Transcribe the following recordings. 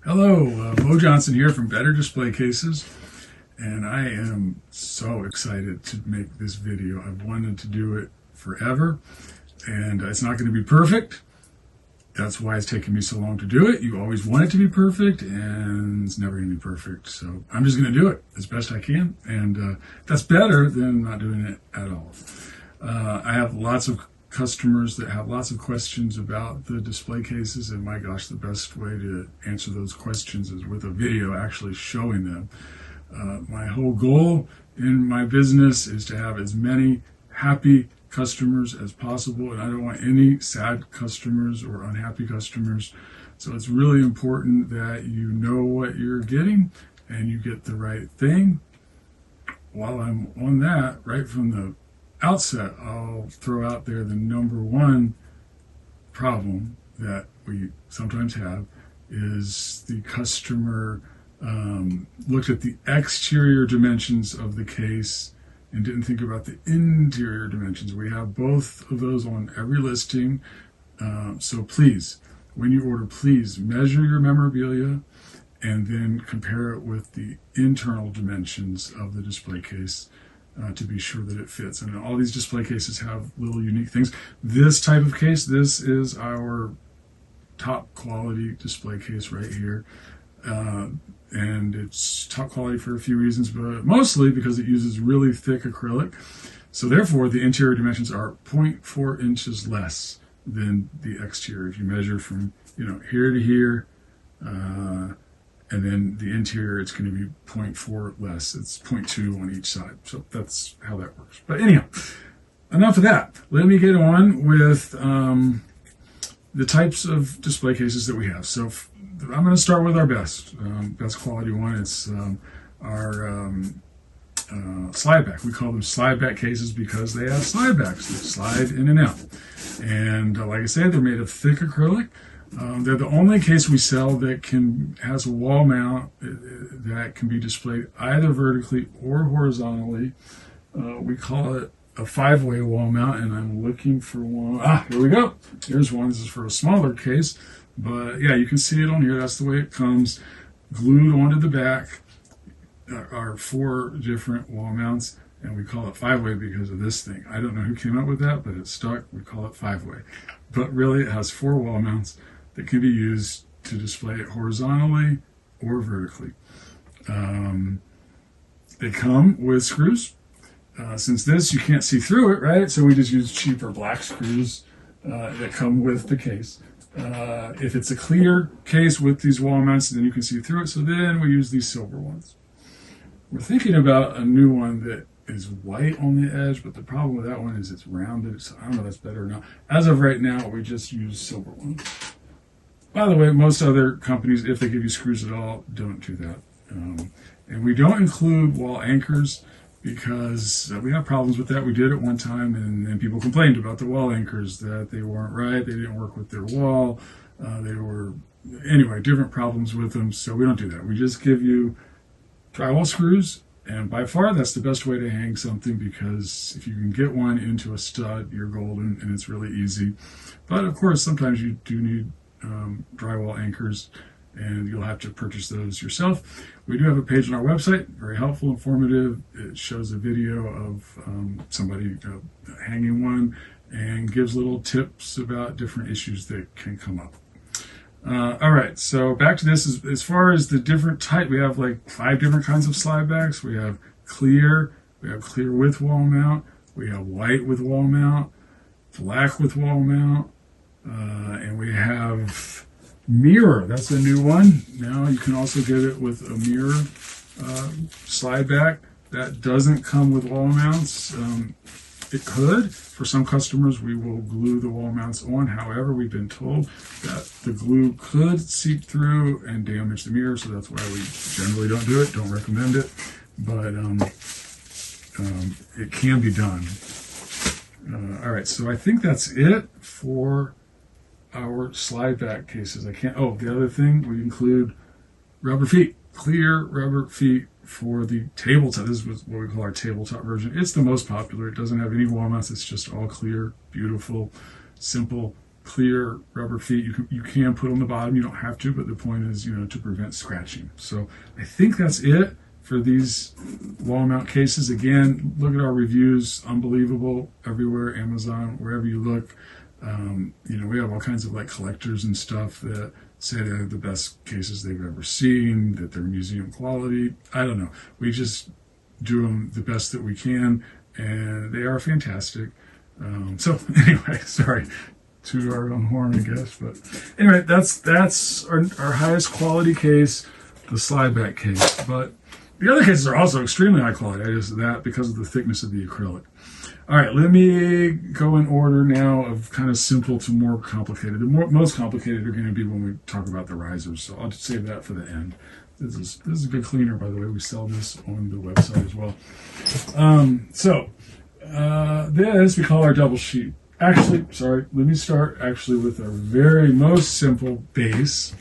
Hello, Bo Johnson here from Better Display Cases, and I am so excited to make this video. I've wanted to do it forever, and it's not going to be perfect. That's why it's taken me so long to do it. You always want it to be perfect, and it's never going to be perfect. So I'm just going to do it as best I can, and that's better than not doing it at all. I have lots of customers that have lots of questions about the display cases, and my gosh, the best way to answer those questions is with a video actually showing them. My whole goal in my business is to have as many happy customers as possible, and I don't want any sad customers or unhappy customers. So it's really important that you know what you're getting and you get the right thing. While I'm on that, right from the outset, I'll throw out there the number one problem that we sometimes have is the customer looked at the exterior dimensions of the case and didn't think about the interior dimensions. We have both of those on every listing. So please, when you order, please measure your memorabilia and then compare it with the internal dimensions of the display case to be sure that it fits. And all these display cases have little unique things. This type of case, this is our top quality display case right here. And it's top quality for a few reasons, but mostly because it uses really thick acrylic. So therefore, the interior dimensions are 0.4 inches less than the exterior. If you measure from here to here, and then the interior, it's going to be 0.4 less. It's 0.2 on each side. So that's how that works. But anyhow, enough of that. Let me get on with the types of display cases that we have. So I'm going to start with our best quality one. It's our slide back. We call them slide back cases because they have slide backs that slide in and out. And like I said, they're made of thick acrylic. They're the only case we sell that has a wall mount that can be displayed either vertically or horizontally. We call it a 5-way wall mount, and I'm looking for one. Here we go. Here's one. This is for a smaller case, but yeah, you can see it on here. That's the way it comes. Glued onto the back are 4 different wall mounts, and we call it 5-way because of this thing. I don't know who came up with that, but it stuck. We call it 5-way. But really, it has 4 wall mounts that can be used to display it horizontally or vertically. They come with screws. Since this, you can't see through it, right? So we just use cheaper black screws that come with the case. If it's a clear case with these wall mounts, then you can see through it. So then we use these silver ones. We're thinking about a new one that is white on the edge, but the problem with that one is it's rounded. So I don't know if that's better or not. As of right now, we just use silver ones. By the way, most other companies, if they give you screws at all, don't do that. And we don't include wall anchors because we have problems with that. We did it one time, and then people complained about the wall anchors, that they weren't right, they didn't work with their wall. Anyway, different problems with them, so we don't do that. We just give you drywall screws, and by far that's the best way to hang something because if you can get one into a stud, you're golden, and it's really easy. But of course, sometimes you do need drywall anchors, and you'll have to purchase those yourself. We do have a page on our website, very helpful, informative. It shows a video of somebody hanging one and gives little tips about different issues that can come up. All right, so back to this. As far as the different type, we have like 5 different kinds of slide backs. We have clear with wall mount, we have white with wall mount, black with wall mount, and we have mirror. That's a new one. Now you can also get it with a mirror slide back. That doesn't come with wall mounts. It could. For some customers, we will glue the wall mounts on. However, we've been told that the glue could seep through and damage the mirror, so that's why we generally don't do it. Don't recommend it, but it can be done. All right, so I think that's it for our slide back cases. The other thing, we include rubber feet, clear rubber feet for the tabletop. This is what we call our tabletop version. It's the most popular. It doesn't have any wall mounts. It's just all clear, beautiful, simple clear rubber feet. You can put on the bottom. You don't have to, but the point is, to prevent scratching. So I think that's it for these wall mount cases. Again, look at our reviews. Unbelievable everywhere, Amazon, wherever you look. We have all kinds of like collectors and stuff that say they're the best cases they've ever seen, that they're museum quality. I don't know. We just do them the best that we can, and they are fantastic. So anyway, sorry, to our own horn, I guess. But anyway, that's our highest quality case, the slide back case. But the other cases are also extremely high quality. I just that because of the thickness of the acrylic. All right, let me go in order now of kind of simple to more complicated. The most complicated are going to be when we talk about the risers, so I'll just save that for the end. This is a good cleaner, by the way. We sell this on the website as well. This we call our double sheet. Actually, sorry, let me start actually with our very most simple base.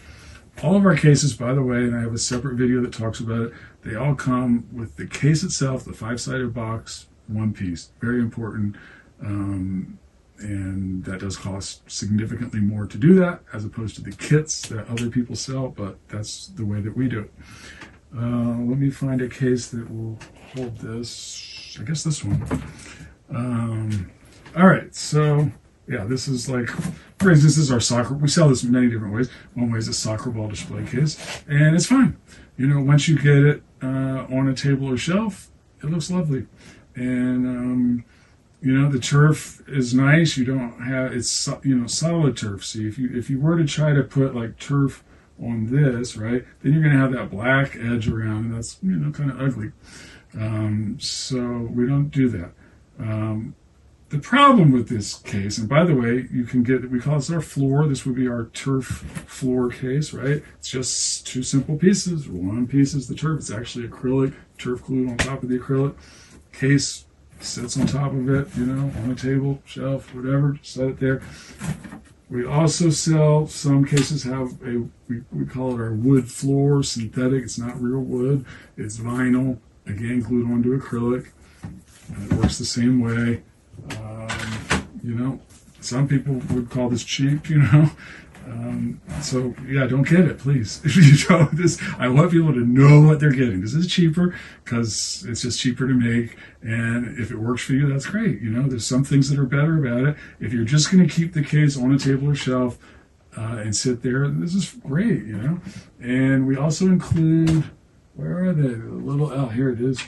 All of our cases, by the way, and I have a separate video that talks about it, they all come with the case itself, the 5-sided box, one piece. Very important. And that does cost significantly more to do that as opposed to the kits that other people sell, but that's the way that we do it. Let me find a case that will hold this. I guess this one. All right, so yeah, this is like, for instance, this is our soccer. We sell this in many different ways. One way is a soccer ball display case, and it's fine. Once you get it on a table or shelf, it looks lovely. And the turf is nice. You don't have it's solid turf. See, if you were to try to put like turf on this, right, then you're going to have that black edge around, and that's kind of ugly. So we don't do that. The problem with this case, and by the way, we call this our floor. This would be our turf floor case, right? It's just two simple pieces. One piece is the turf. It's actually acrylic, turf glued on top of the acrylic. Case sits on top of it, on a table, shelf, whatever, just set it there. We also sell, some cases have we call it our wood floor, synthetic. It's not real wood. It's vinyl, again, glued onto acrylic. And it works the same way. Some people would call this cheap, So yeah, don't get it, please. If you don't, I want people to know what they're getting. This is cheaper because it's just cheaper to make, and if it works for you, that's great. There's some things that are better about it. If you're just going to keep the case on a table or shelf and sit there, this is great. And we also include, where are they? Here it is.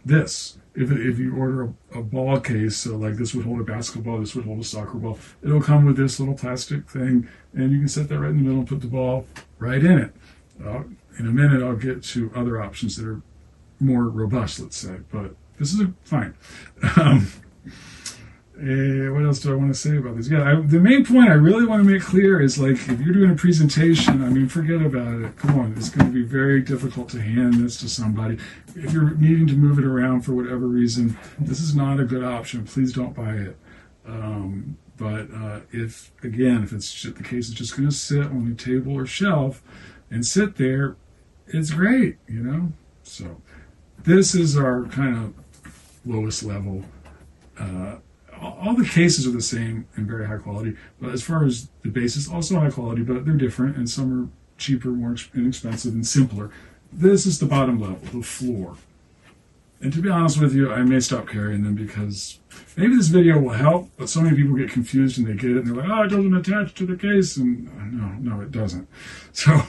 This. If you order a ball case, so like this would hold a basketball, this would hold a soccer ball, it'll come with this little plastic thing, and you can set that right in the middle and put the ball right in it. In a minute, I'll get to other options that are more robust, let's say, but this is fine. What else do I want to say about this? Yeah, the main point I really want to make clear is, like, if you're doing a presentation, forget about it. Come on, it's going to be very difficult to hand this to somebody. If you're needing to move it around for whatever reason, this is not a good option. Please don't buy it. But if it's the case is just going to sit on the table or shelf and sit there, it's great, So this is our kind of lowest level. All the cases are the same and very high quality, but as far as the base is also high quality, but they're different, and some are cheaper, more inexpensive, and simpler. This is the bottom level, the floor. And to be honest with you, I may stop carrying them because maybe this video will help, but so many people get confused and they get it and they're like, oh, it doesn't attach to the case, and no, it doesn't. So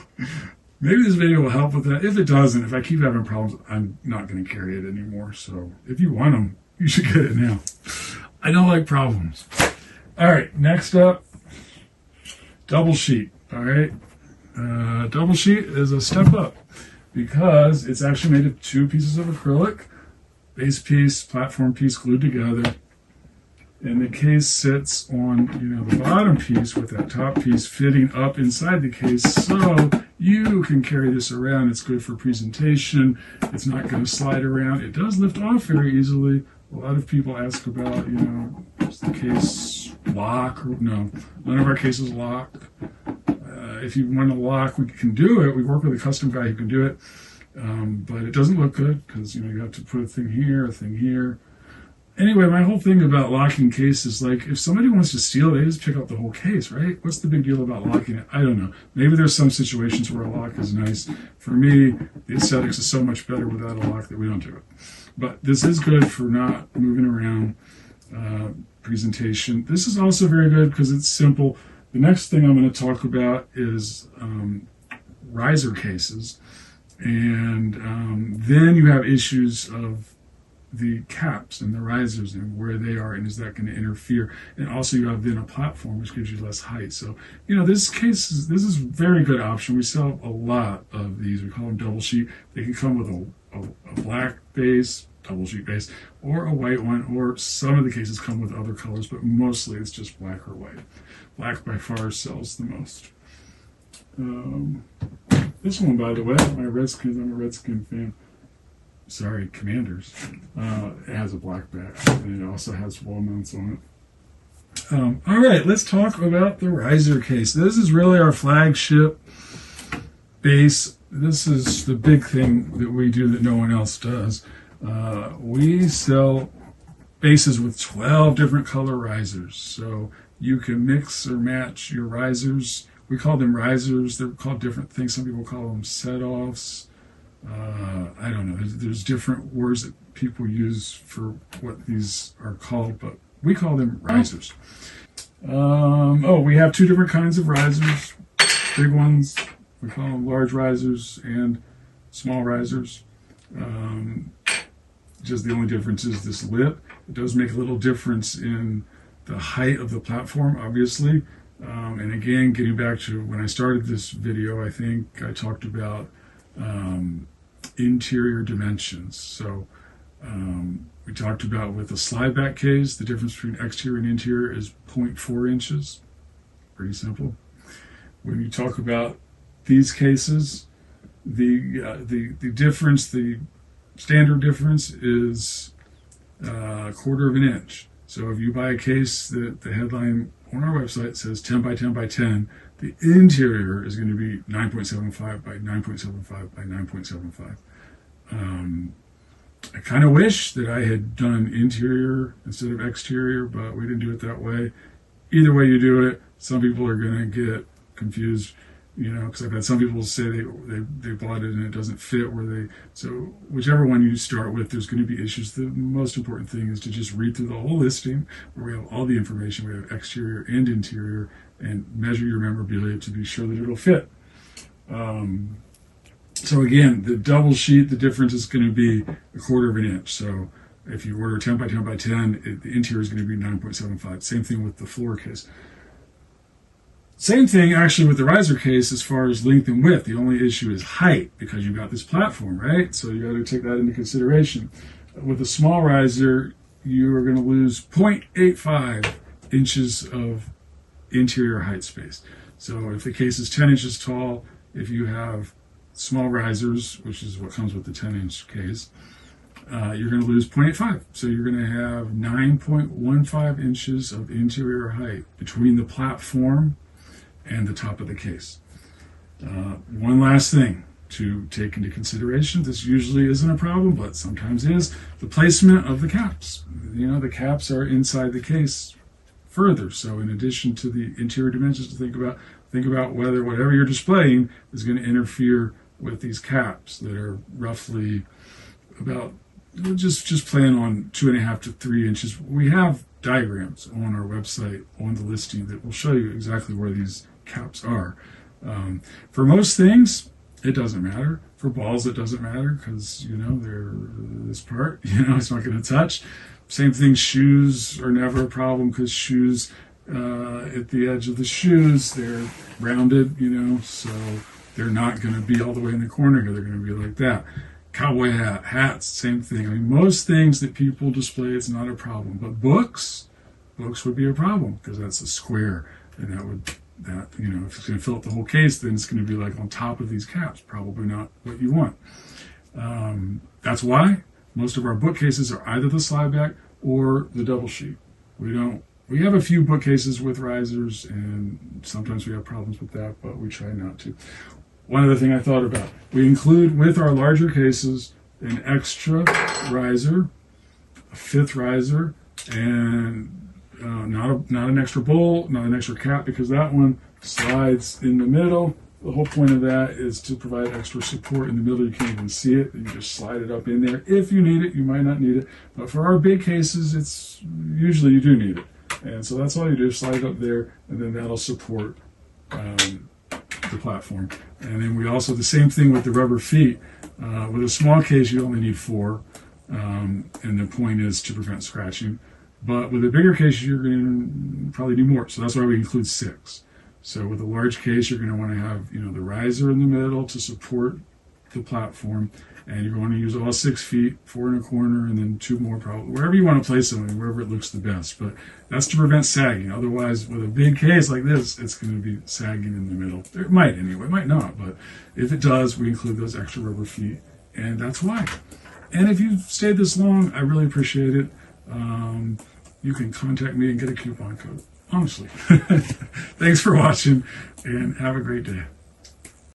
maybe this video will help with that. If it doesn't, if I keep having problems, I'm not going to carry it anymore. So if you want them, you should get it now. I don't like problems. All right, next up, double sheet. All right, double sheet is a step up because it's actually made of two pieces of acrylic, base piece, platform piece glued together, and the case sits on the bottom piece with that top piece fitting up inside the case, so you can carry this around. It's good for presentation. It's not going to slide around. It does lift off very easily. A lot of people ask about, is the case lock? No, none of our cases lock. If you want to lock, we can do it. We work with a custom guy who can do it, but it doesn't look good because you have to put a thing here, Anyway, my whole thing about locking cases, like if somebody wants to steal, they just pick up the whole case, right? What's the big deal about locking it? I don't know. Maybe there's some situations where a lock is nice. For me, the aesthetics is so much better without a lock that we don't do it. But this is good for not moving around, presentation. This is also very good because it's simple. The next thing I'm going to talk about is riser cases. And then you have issues of the caps and the risers and where they are, and is that going to interfere? And also you have then a platform which gives you less height. So this is a very good option. We sell a lot of these. We call them double sheet. They can come with a black base, double sheet base, or a white one, or some of the cases come with other colors, but mostly it's just black or white. Black by far sells the most. This one, by the way, I'm a Redskin fan. Sorry, Commanders. It has a black back, and it also has wall mounts on it. All right, let's talk about the riser case. This is really our flagship base. This is the big thing that we do that no one else does. We sell bases with 12 different color risers, so you can mix or match your risers. We call them risers. They're called different things. Some people call them set-offs. I don't know. There's different words that people use for what these are called, but we call them risers. We have two different kinds of risers. Big ones, we call them large risers, and small risers. Just the only difference is this lip. It does make a little difference in the height of the platform, obviously. And again, getting back to when I started this video, I think I talked about interior dimensions. So we talked about with a slide back case, the difference between exterior and interior is 0.4 inches. Pretty simple. When you talk about these cases, the difference, the standard difference is a quarter of an inch. So if you buy a case that the headline on our website says 10 by 10 by 10, the interior is going to be 9.75 by 9.75 by 9.75. I kind of wish that I had done interior instead of exterior, but we didn't do it that way. Either way you do it, some people are going to get confused, because I've had some people say they bought it and it doesn't fit so whichever one you start with, there's going to be issues. The most important thing is to just read through the whole listing where we have all the information. We have exterior and interior, and measure your memorabilia to be sure that it'll fit. So again, the double sheet, the difference is going to be a quarter of an inch. So if you order 10 by 10 by 10, the interior is going to be 9.75. Same thing with the floor case. Same thing actually with the riser case as far as length and width. The only issue is height, because you've got this platform, right? So you got to take that into consideration. With a small riser, you are going to lose 0.85 inches of interior height space. So if the case is 10 inches tall, if you have small risers, which is what comes with the 10-inch case, you're going to lose 0.85. So you're going to have 9.15 inches of interior height between the platform and the top of the case. One last thing to take into consideration, this usually isn't a problem, but sometimes is, the placement of the caps. The caps are inside the case further. So in addition to the interior dimensions to think about whether whatever you're displaying is going to interfere with these caps that are roughly about, just plan on 2.5 to 3 inches. We have diagrams on our website on the listing that will show you exactly where these caps are. For most things, it doesn't matter. For balls, it doesn't matter because, they're this part, it's not going to touch. Same thing, shoes are never a problem because shoes, at the edge of the shoes, they're rounded, so they're not going to be all the way in the corner here. They're going to be like that. Cowboy hats, same thing. Most things that people display, it's not a problem. But books would be a problem because that's a square, and if it's going to fill up the whole case, then it's going to be like on top of these caps. Probably not what you want. That's why most of our bookcases are either the slide back or the double sheet. We have a few bookcases with risers, and sometimes we have problems with that, but we try not to. One other thing I thought about, we include with our larger cases an extra riser fifth riser, and not an extra bowl, not an extra cap, because that one slides in the middle. The whole point of that is to provide extra support in the middle. You can't even see it. You just slide it up in there. If you need it, you might not need it. But for our big cases, it's usually you do need it. And so that's all you do, slide it up there, and then that'll support the platform. And then we also, the same thing with the rubber feet. With a small case, you only need 4. And the point is to prevent scratching. But with a bigger case, you're going to probably need more. So that's why we include 6. So with a large case, you're going to want to have, the riser in the middle to support the platform, and you're going to use all 6 feet, 4 in a corner, and then 2 more probably, wherever you want to place them, wherever it looks the best. But that's to prevent sagging. Otherwise, with a big case like this, it's going to be sagging in the middle. It might anyway, it might not, but if it does, we include those extra rubber feet, and that's why. And if you've stayed this long, I really appreciate it. You can contact me and get a coupon code. Honestly. Thanks for watching, and have a great day.